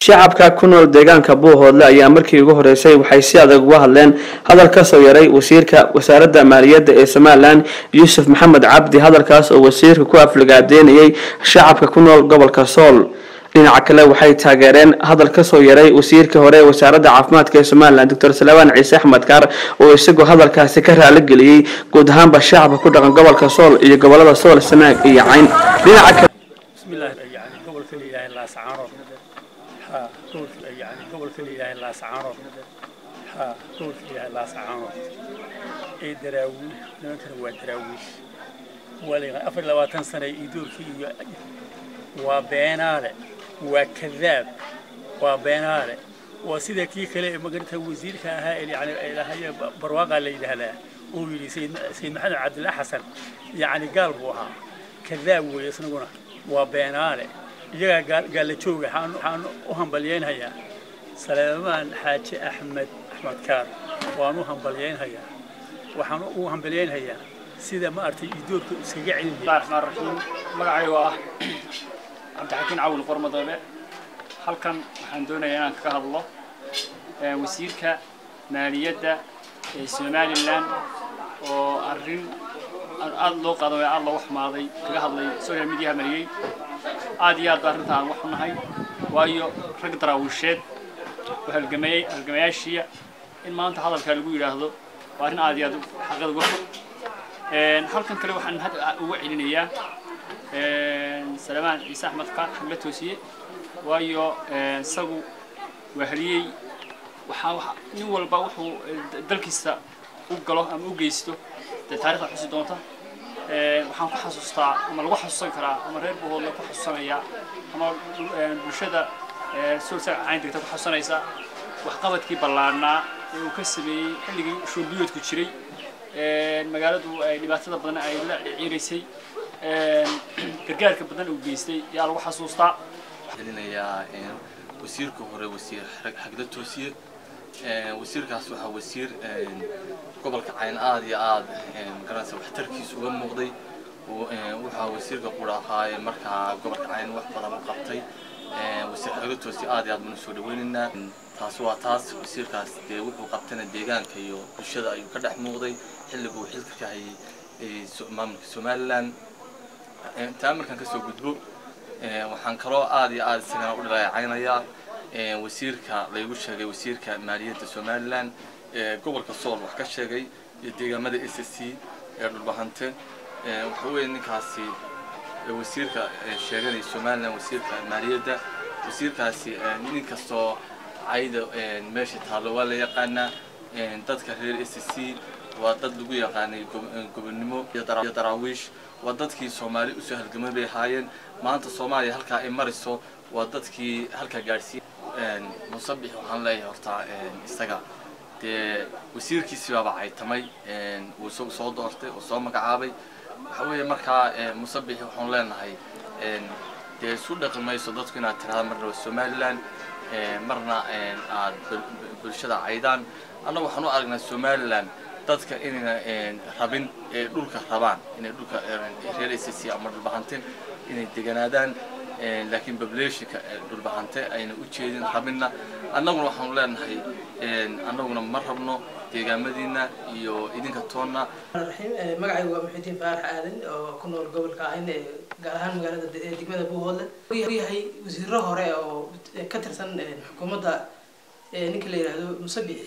shacabka ku nool deegaanka Buuhoodle ayaa markii ugu horeysay waxay si adag uga hadleen hadal ka soo yaray wasiirka wasaaradda maaliyadda ee Soomaaliland Yuusuf Maxamed Cabdi hadalkaas oo wasiirka ku aflagaadeynayay shacabka ku nool gobolka Sool dhinaca kale waxay taageereen hadal ka soo yaray wasiirka hore wasaaradda caafimaadka ee Soomaaliland Dr. Salawaan Ciise Axmed Kaar oo isagoo hadalkaasi ka raali geliyay guud ahaanba shacabka ku dhaqan gobolka Sool iyo gobolada Sool Sanaag iyo Cayn dhinaca قبل كل إله إلا سعاره قبل كل إله إلا سعاره دراويش نمكن هو دراويش ولا أفر لو تنسى يدور فيه وبيناله وكذاب وبيناله وسيد كي كله ما قلت وزير كهاي يعني هي برواقة اللي لها ويلي سيد محمد عبد الله حسن يعني قلبها كذاب ويسنقونه وبيناله قال لي شوقي حان وهم بليين هيا سليمان حاج أحمد كار وانو هم بليين هيا وحان وهم بليين هيا سيدا ما أرتي يدور سجع عندي. بسم الله الرحمن الرحيم مقعي عبد الحكيم عون قرمة ضبع هل كان عندنا ينان كهالله وسيرك مالية سوماليلاند وأرين الله قضوا الله وحماضي كهالله سويا ميديا مليء عاديات بارنتها وحنا هاي وايو رقدرا وشيد وهالجماعية إن ما أنت هذا الكلام يقول هذا وارن عاديات حقد وحنا halkan kale waxaan had ugu celinayaa Salawaan Ciise Axmed Kaar xamle toosiye waayo isagu wahliyay waxa nin walba wuxuu dalkiisa u galo ama u geysto taariikhda xusi doonta waxaan ku xasuustaa ama lagu xasuusan karaa ama reer Buuhoodle ku xasuusanaya ama bulshada soo saacayntay ku xasuusanaysa wax qabadkii ballaarnaa ee uu ka sameeyay xilligii shuubiyoodku jiray magaaladu ay dhibaatada badan ay la ciirisay gargaarka badan uu geystay yaa lagu xasuustaa wasiirka hore wasiir xagda toosiye wasiirkaas waxa wasiir gobolka Cayn aad iyo aad garanaysa waxtarkiisu uga muuqday waxa wasiirka qurahay marka gobolka Cayn wax badan u qabtay wasiir xagda toosiye aad iyo aad baan soo dhaweynaa taas waa taas wasiirkaas wuxuu qabtana deegaanka iyo bulshada ayuu ka dhex muuqday xilligu xilka ka hayay maamulka Soomaaliland taamirkan ka soo gudbo waxaan kaloo aad iyo aad isagana u dhaleecaynaya wasiirka lagu sheegay wasiirka maaliyadda Soomaaliland gobolka Sool wax ka sheegay deegaamada SSC ee dhulbahante waxa weeye ninkaasi wasiirka sheegay Soomaaliland wasiirka maaliyadda wasiirkaasi nin kastoo عيد ماشي تحلو ولا يقنا تذكر هي SSC وضد لجو يقاني قبنمو يتراويش وضد كي سومالي وسهل جمبي هاين ما أنت سومالي هلكا إمارسو وضد كي هلكا جالسي مصبح وحنا لا يرتع استجا وسير كي سبب عيد تماي وسوق صوت أرته وصوم مقعابي حوي مركا مصبح وحنا لا نهاي سودك ما يصدق كنا ترى مرة Soomaaliland marna aad bulshada Caydaan anna waxaan u aragnaa Soomaaliland dadka inay rabin dhulka rabaan inay dhulka reer SSC ama dhulbahantin inay deganaadaan laakiin population-ka dhulbahante ayna u jeedin rabina annaguna waxaan leenahay annaguna ma rabno deegaamadiina iyo idinka toonna magacaygu waa Muxuudiin Faarax Aadan oo ku nool gobolka Cayn gaar ahaan magaalada degmada Buuhoodle yahay wasiirro hore oo ka tirsan xukuumadda ninka la yiraahdo Musabix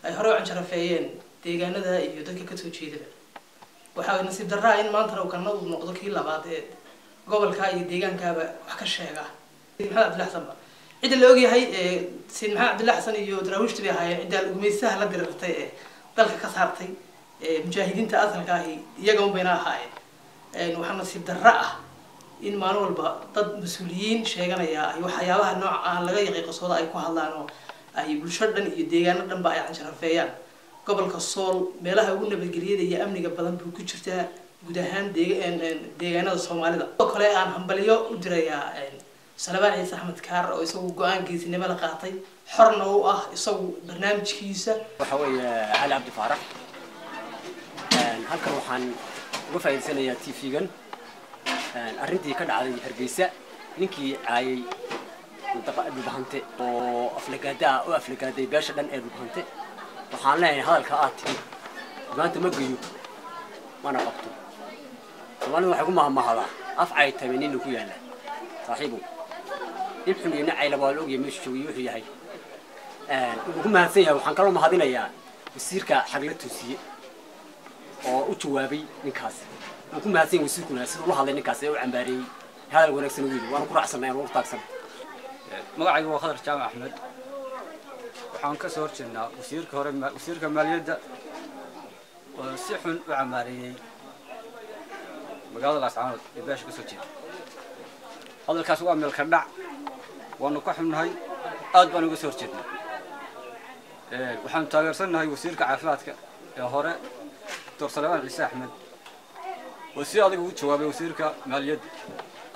ay hore u canjarafeeyeen deegaanada iyo dadka ka soo jeedada waxa nasiib darraa in maanta uu kana u noqdo kii labaad ee gobolka iyo deegaankaaba wax ka sheega Maxamed Cabdi Xasan cid la og yahay Sayid Maxamed Cabdi Xasan iyo Daraawishtu bay ahaayeen cid gumeysaha la dirartay ee dalka ka saartay mujaahidiinta asalka ah iyaga u bayna ahaayeen waxaa nasiib darra ah in maalin walba dad mas'uuliyiin sheeganaya ay waxyaabaha nooca laga yaqiiqsooda ay ku hadlaan oo ay bulshada dhan iyo deegaanada dhanba ay canjarafeeyaan gobolka Sool meelaha ugu nabadgelyada iyo amniga badan buu ku jirtaa guud ahaan deegaanada Soomaalida oo kale aan hambaliyo u dirayaa Salawaan Ciise Axmed Kaar oo isagu go'aankiisnimo la qaatay xorna uu ah isagu barnaamijkiisa waxa weeye Ali Cabdi Faarax halkan waxaan uga faa'iideysanayaa TV-gan arrintii ka dhacday Hargeysa ninkii caayay منطقة البهنتة وأفلقادا وأفلقادا باشا دن البهنتة وحنا هذا الكائن ما أنت مجيو ما أنا قبته طبعاً هو حكومة هم هذا أفعى 80 وكيانا صاحبه يبحث ينعي لبالوج يمشي ويوحي هاي وهم هسيها وحنكرهم هذين يا يصير كحقلة توسية أو توابي نكاس وهم هسين ويصير ناس والله هذا نكاس وعنباري هذا الورق سنوي وأنا كل أحسن يعني وقت أحسن magacaygu waa Khadar Jaamac Axmed waxaan ka soo horjeednaa wasiirka maaliyadda oo si xun u camaariyay magaalada Laascaanood ee beesha ka soo jeeda hadalkaas waa meel ka dhac waanu ka xunnahay aad baan uga soo horjeednaa waxaan taageersanahay wasiirka caafimaadka ee hore Dr. Salmaan Ciise Axmed oo si adag ugu jawaabay wasiirka maaliyadda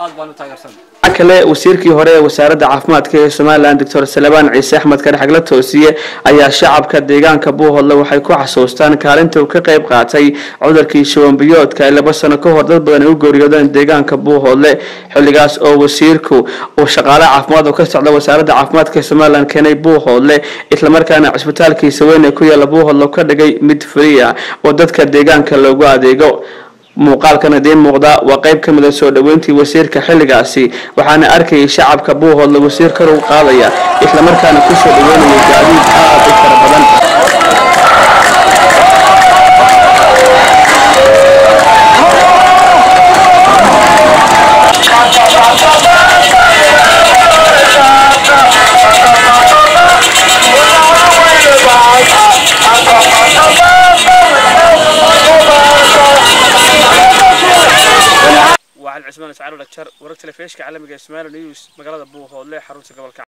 aad baan u taageersanay kale wasiirkii hore ee wasaaradda caafimaadka ee Soomaaliland Dr. Salmaan Ciise Axmed ka xagla toosiye ayaa shacabka deegaanka Buuhoodle waxay ku xasuustaan kaalinta uu ka qayb qaatay cudurkii shuban biyoodka ee 2 sano ka hor dad badan u geeriyoodeen deegaanka Buuhoodle xilligaas oo wasiirku uu shaqaale caafimaad oo ka socda wasaaradda caafimaadka ee Soomaaliland keenay Buuhoodle isla markaana cisbitaalkiisa weyn ee ku yaala Buuhoodle ka dhigay mid free ah oo dadka deegaanka loogu adeego muuqaalkan idin muuqda waa qayb ka mid ah soo dhaweyntii wasiirka xilligaasi waxaana arkay shacabka Buuhoodle wasiirka uu qaadaya isla markaana ku soo dhaweynaya gaadiid aad u fara badan عثمان سعد الدكتور ورقة الفيش كعلمي جسمان نيوز مقالة بوه ولا حروس قبل